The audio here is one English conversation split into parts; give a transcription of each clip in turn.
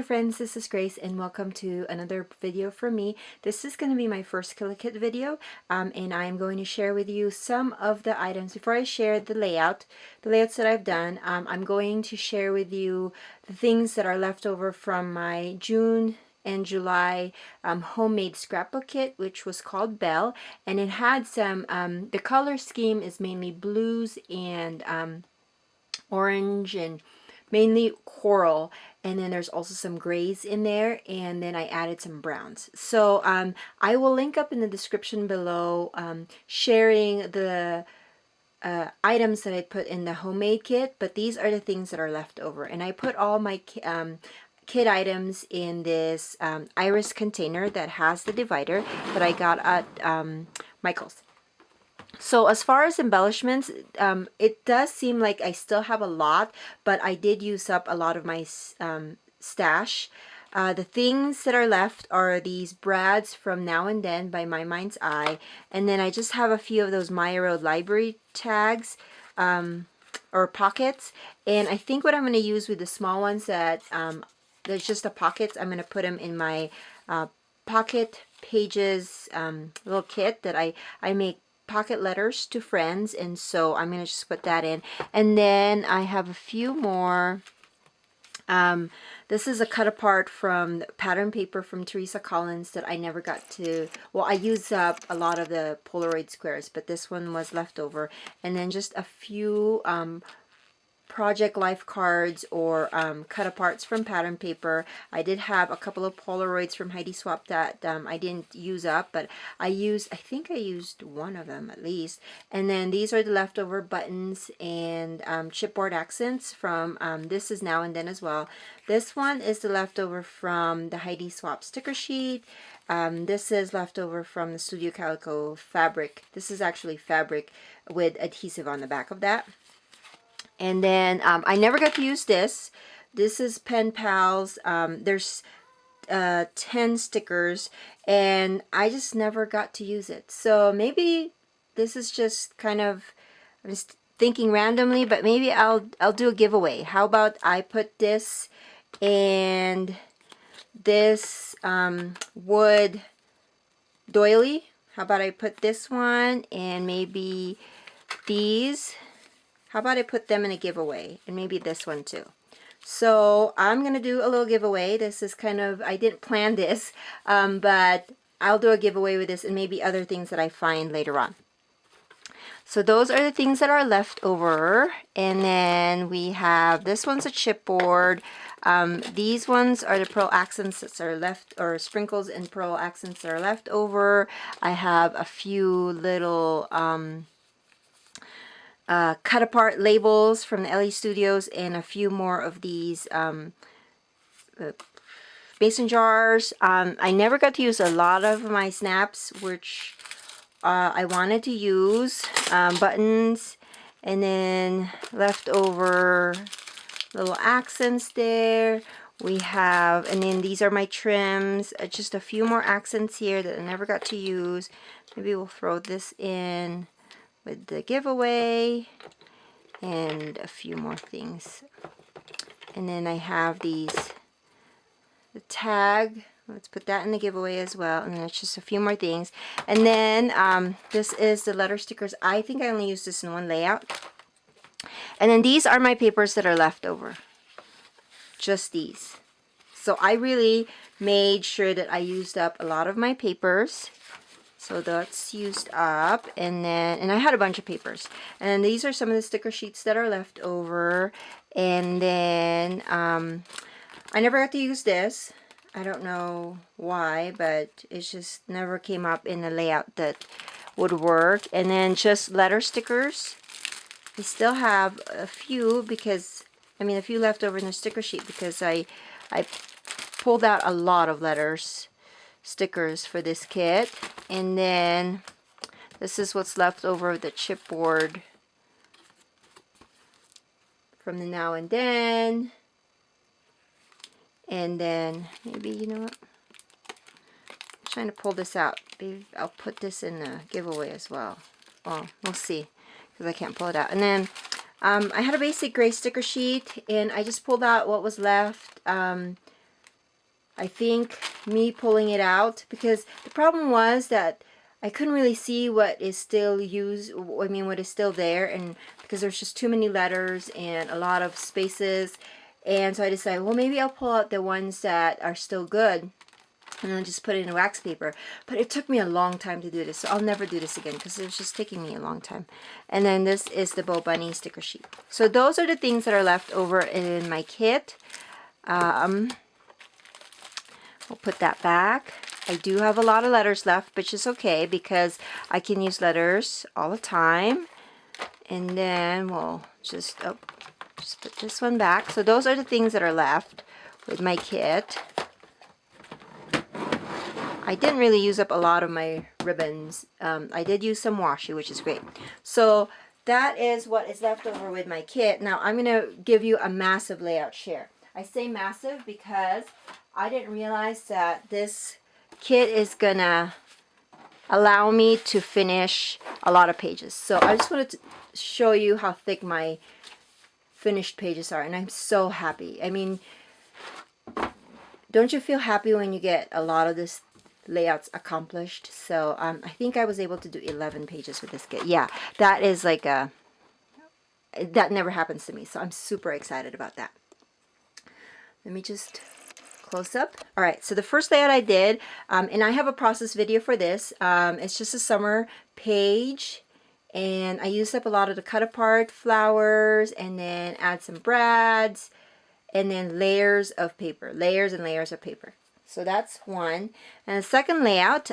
friends, this is Grace and welcome to another video from me. This is going to be my first kit video and I'm going to share with you some of the items. Before I share the layouts that I've done, I'm going to share with you the things that are left over from my June and July homemade scrapbook kit, which was called Belle, and it had some, the color scheme is mainly blues and orange and mainly coral, and then there's also some grays in there, and then I added some browns. So I will link up in the description below sharing the items that I put in the homemade kit, but these are the things that are left over, and I put all my kit items in this iris container that has the divider that I got at Michael's. So as far as embellishments, it does seem like I still have a lot, but I did use up a lot of my stash. The things that are left are these brads from Now and Then by My Mind's Eye, and then I just have a few of those Maya Road library tags or pockets, and I think what I'm going to use with the small ones that there's just the pockets, I'm going to put them in my pocket pages little kit that I make pocket letters to friends, and so I'm going to just put that in. And then I have a few more. This is a cut apart from pattern paper from Teresa Collins that I never got to, well, I used up a lot of the Polaroid squares, but this one was left over. And then just a few project life cards or cut aparts from pattern paper. I did have a couple of Polaroids from Heidi Swap that I didn't use up, but I think I used one of them at least. And then these are the leftover buttons and chipboard accents from This Is Now and Then as well. This one is the leftover from the Heidi Swap sticker sheet. This is leftover from the Studio Calico fabric. This is actually fabric with adhesive on the back of that. And then I never got to use this. This is Pen Pals. There's 10 stickers, and I just never got to use it. So maybe this is just kind of, I'm just thinking randomly, but maybe I'll do a giveaway. How about I put this and this wood doily? How about I put this one and maybe these? How about I put them in a giveaway, and maybe this one too. So I'm going to do a little giveaway. This is kind of, I didn't plan this, but I'll do a giveaway with this and maybe other things that I find later on. So those are the things that are left over. And then we have, this one's a chipboard. These ones are the pearl accents that are left, or sprinkles and pearl accents that are left over. I have a few little cut apart labels from the LA Studios, and a few more of these mason jars. I never got to use a lot of my snaps, which I wanted to use. Buttons, and then leftover little accents there. We have, and then these are my trims. Just a few more accents here that I never got to use. Maybe we'll throw this in with the giveaway, and a few more things. And then I have the tag. Let's put that in the giveaway as well. And then it's just a few more things. And then this is the letter stickers. I think I only used this in one layout. And then these are my papers that are left over. Just these. So I really made sure that I used up a lot of my papers. So that's used up, and then, and I had a bunch of papers, and these are some of the sticker sheets that are left over. And then I never got to use this. I don't know why, but it just never came up in the layout that would work. And then just letter stickers. I still have a few, because I mean a few left over in the sticker sheet, because I pulled out a lot of stickers for this kit. And then this is what's left over of the chipboard from the Now and Then. And then maybe, you know what, I'm trying to pull this out. Maybe I'll put this in the giveaway as well. Well, we'll see, because I can't pull it out. And then I had a basic gray sticker sheet, and I just pulled out what was left. I think me pulling it out, because the problem was that I couldn't really see what is still used, I mean what is still there, and because there's just too many letters and a lot of spaces, and so I decided, well, maybe I'll pull out the ones that are still good and then just put it in wax paper. But it took me a long time to do this, so I'll never do this again because it was just taking me a long time. And then this is the Bo Bunny sticker sheet. So those are the things that are left over in my kit. We'll put that back. I do have a lot of letters left, which is okay because I can use letters all the time. And then we'll just put this one back. So those are the things that are left with my kit. I didn't really use up a lot of my ribbons. I did use some washi, which is great. So that is what is left over with my kit. Now I'm going to give you a massive layout share. I say massive because I didn't realize that this kit is going to allow me to finish a lot of pages. So I just wanted to show you how thick my finished pages are, and I'm so happy. I mean, don't you feel happy when you get a lot of this layouts accomplished? So I think I was able to do 11 pages with this kit. Yeah, that is like that never happens to me, so I'm super excited about that. Let me just close up. All right, so the first layout I did, and I have a process video for this. It's just a summer page, and I used up a lot of the cut apart flowers, and then add some brads, and then layers of paper, layers and layers of paper. So that's one. And the second layout,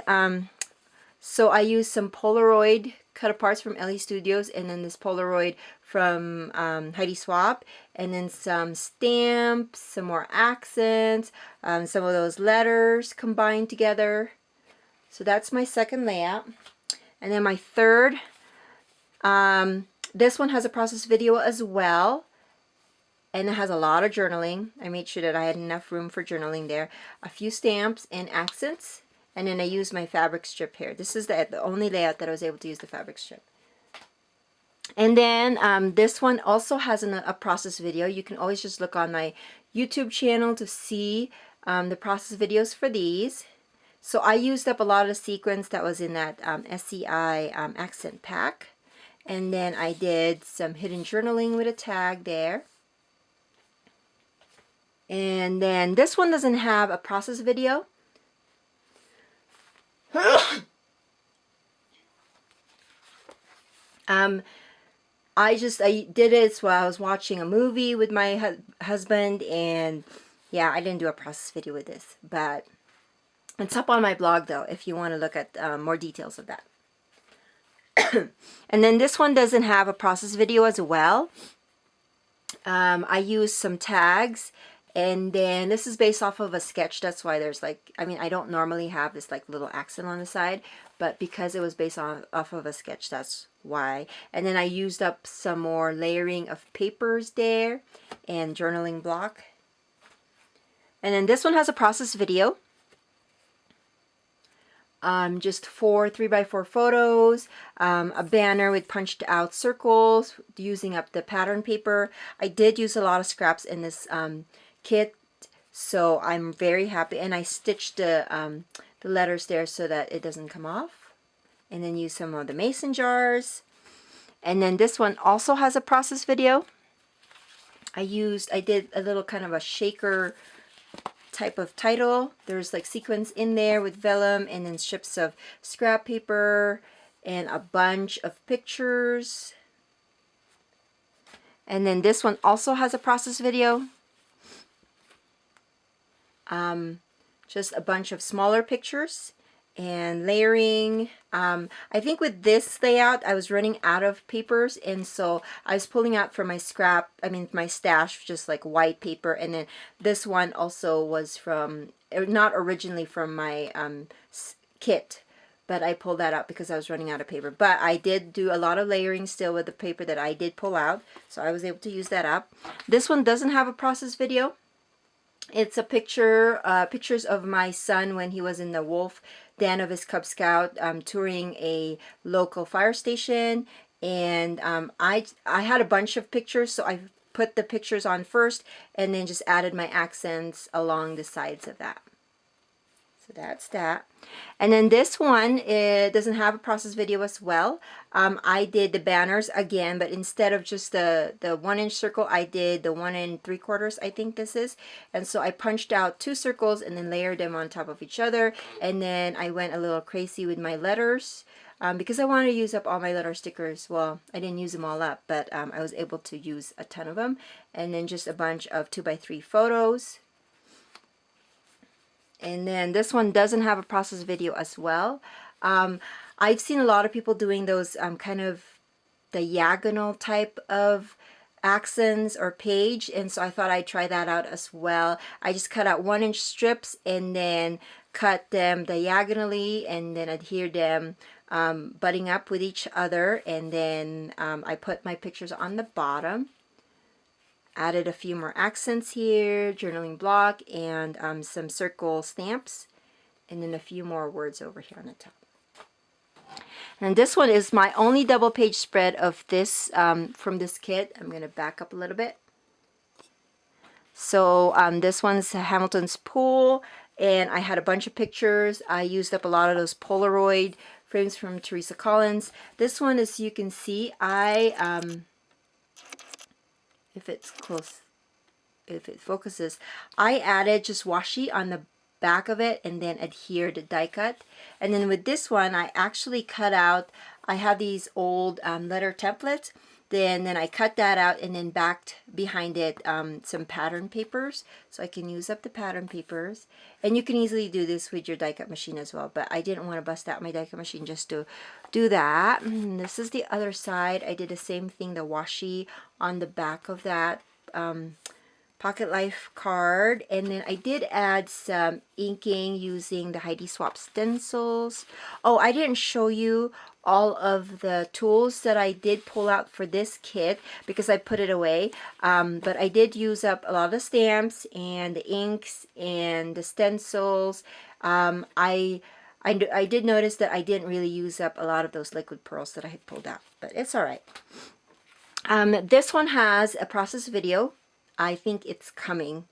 so I used some Polaroid cut aparts from Ellie Studios, and then this Polaroid from Heidi Swap, and then some stamps, some more accents, some of those letters combined together. So that's my second layout. And then my third, this one has a process video as well, and it has a lot of journaling. I made sure that I had enough room for journaling there. A few stamps and accents, and then I used my fabric strip here. This is the only layout that I was able to use the fabric strip. And then this one also has a process video. You can always just look on my YouTube channel to see the process videos for these. So I used up a lot of the sequins that was in that SCI accent pack. And then I did some hidden journaling with a tag there. And then this one doesn't have a process video. I did it while I was watching a movie with my husband, and yeah, I didn't do a process video with this, but it's up on my blog though if you want to look at more details of that. And then this one doesn't have a process video as well. I used some tags, and then this is based off of a sketch. That's why there's like, I mean, I don't normally have this like little accent on the side, but because it was based off of a sketch, that's why. And then I used up some more layering of papers there and journaling block. And then this one has a process video. Just 4 3x4 photos, a banner with punched out circles using up the pattern paper. I did use a lot of scraps in this kit, so I'm very happy. And I stitched the letters there so that it doesn't come off. And then use some of the mason jars. And then this one also has a process video. I did a little kind of a shaker type of title. There's like sequins in there with vellum, and then strips of scrap paper and a bunch of pictures. And then this one also has a process video. Just a bunch of smaller pictures and layering. I think with this layout I was running out of papers, and so I was pulling out from my my stash just like white paper. And then this one also was from, not originally from my kit, but I pulled that out because I was running out of paper. But I did do a lot of layering still with the paper that I did pull out, so I was able to use that up. This one doesn't have a process video. It's a pictures of my son when he was in the wolf den of his Cub Scout, touring a local fire station. And I had a bunch of pictures, so I put the pictures on first and then just added my accents along the sides of that. So that's that. And then this one, it doesn't have a process video as well. I did the banners again, but instead of just the 1-inch circle, I did the 1 3/4, I think this is. And so I punched out 2 circles and then layered them on top of each other. And then I went a little crazy with my letters. Because I wanted to use up all my letter stickers. Well, I didn't use them all up, but I was able to use a ton of them. And then just a bunch of 2x3 photos. And then this one doesn't have a process video as well. I've seen a lot of people doing those kind of diagonal type of accents or page, and so I thought I'd try that out as well. I just cut out 1-inch strips and then cut them diagonally and then adhere them butting up with each other, and then I put my pictures on the bottom. Added a few more accents here, journaling block, and some circle stamps, and then a few more words over here on the top. And this one is my only double page spread of this from this kit. I'm going to back up a little bit. So this one's Hamilton's Pool, and I had a bunch of pictures. I used up a lot of those Polaroid frames from Teresa Collins. This one, as you can see, if it's close, if it focuses, I added just washi on the back of it and then adhered die cut. And then with this one, I actually cut out, I have these old letter templates, then I cut that out and then backed behind it some pattern papers, so I can use up the pattern papers. And you can easily do this with your die cut machine as well, but I didn't want to bust out my die cut machine just to do that. And this is the other side. I did the same thing, the washi on the back of that Pocket Life card, and then I did add some inking using the Heidi Swap stencils. Oh, I didn't show you all of the tools that I did pull out for this kit because I put it away, but I did use up a lot of the stamps and the inks and the stencils. I did notice that I didn't really use up a lot of those liquid pearls that I had pulled out, but it's all right. This one has a process video. I think it's coming.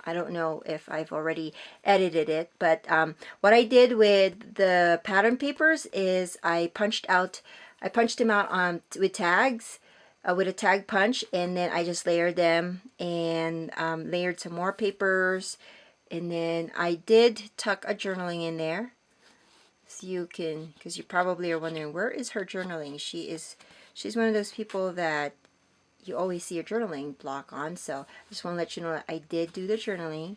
I don't know if I've already edited it, but what I did with the pattern papers is I punched them out with tags, with a tag punch, and then I just layered them and layered some more papers, and then I did tuck a journaling in there, so you can, because you probably are wondering, where is her journaling? She's one of those people that you always see a journaling block on, so I just want to let you know that I did do the journaling.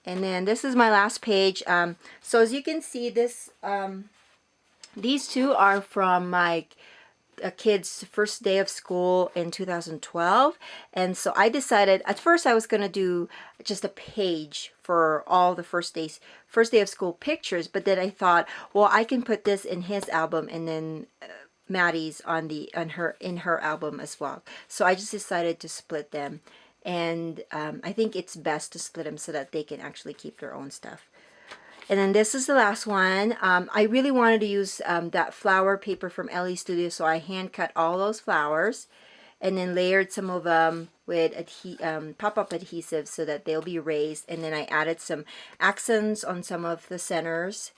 And then this is my last page. So as you can see, this these two are from my kids' first day of school in 2012, and so I decided at first I was going to do just a page for all the first day of school pictures, but then I thought, well, I can put this in his album and then Maddie's in her album as well. So I just decided to split them, and I think it's best to split them so that they can actually keep their own stuff. And then this is the last one. I really wanted to use that flower paper from Ellie Studio, so I hand cut all those flowers and then layered some of them with pop-up adhesive so that they'll be raised, and then I added some accents on some of the centers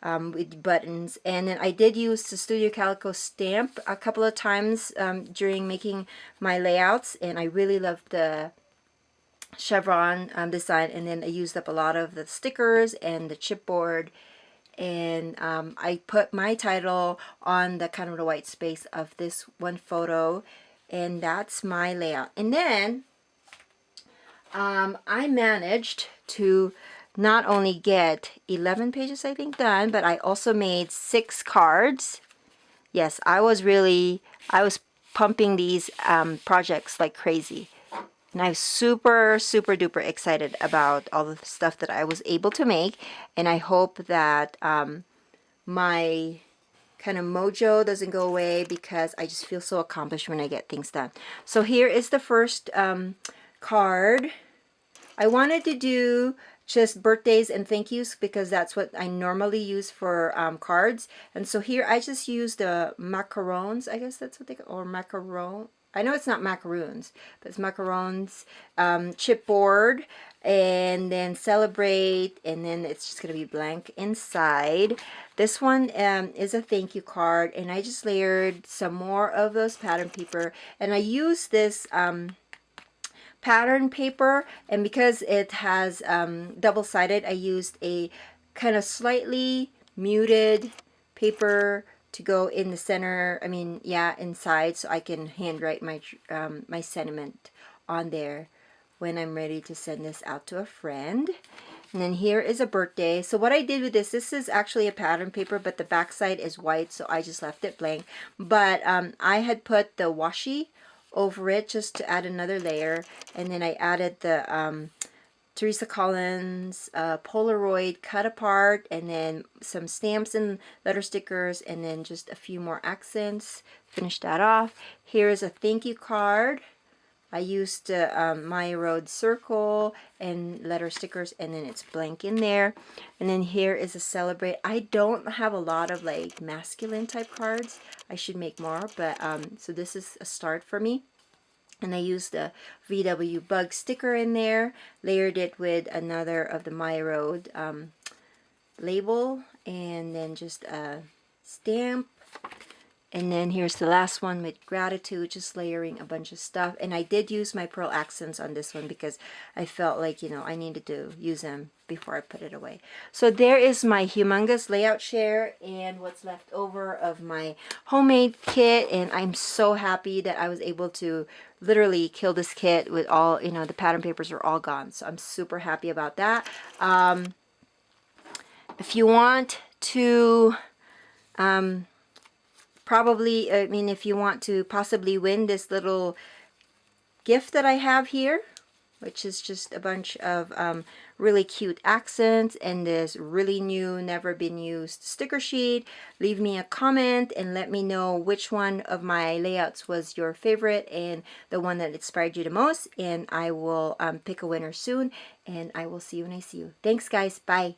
with buttons. And then I did use the Studio Calico stamp a couple of times during making my layouts, and I really loved the chevron design. And then I used up a lot of the stickers and the chipboard, and I put my title on the kind of the white space of this one photo, and that's my layout. And then I managed to not only get 11 pages, I think, done, but I also made 6 cards. Yes, I was pumping these projects like crazy. And I'm super, super duper excited about all the stuff that I was able to make. And I hope that my kind of mojo doesn't go away, because I just feel so accomplished when I get things done. So here is the first card. I wanted to do just birthdays and thank yous because that's what I normally use for cards. And so here I just used the macarons, I guess that's what they call, or I know it's not macaroons, but it's macarons, chipboard, and then celebrate, and then it's just going to be blank inside. This one is a thank you card, and I just layered some more of those pattern paper, and I use this pattern paper, and because it has double-sided, I used a kind of slightly muted paper to go in the center, I mean, yeah, inside, so I can handwrite my my sentiment on there when I'm ready to send this out to a friend. And then here is a birthday. So what I did with this is actually a pattern paper, but the back side is white, so I just left it blank. But I had put the washi over it just to add another layer, and then I added the Teresa Collins Polaroid cut apart, and then some stamps and letter stickers, and then just a few more accents. Finish that off. Here is a thank you card. I used my road circle and letter stickers, and then it's blank in there. And then here is a celebrate. I don't have a lot of like masculine type cards. I should make more, but so this is a start for me. And I used the VW bug sticker in there, layered it with another of the My Road label, and then just a stamp. And then here's the last one with gratitude, just layering a bunch of stuff. And I did use my pearl accents on this one because I felt like, you know, I needed to use them before I put it away. So there is my humongous layout share and what's left over of my homemade kit. And I'm so happy that I was able to literally kill this kit with all, you know, the pattern papers are all gone. So I'm super happy about that. If you want to... probably, I mean, if you want to possibly win this little gift that I have here, which is just a bunch of really cute accents and this really new, never been used sticker sheet, leave me a comment and let me know which one of my layouts was your favorite and the one that inspired you the most, and I will pick a winner soon, and I will see you when I see you. Thanks, guys. Bye.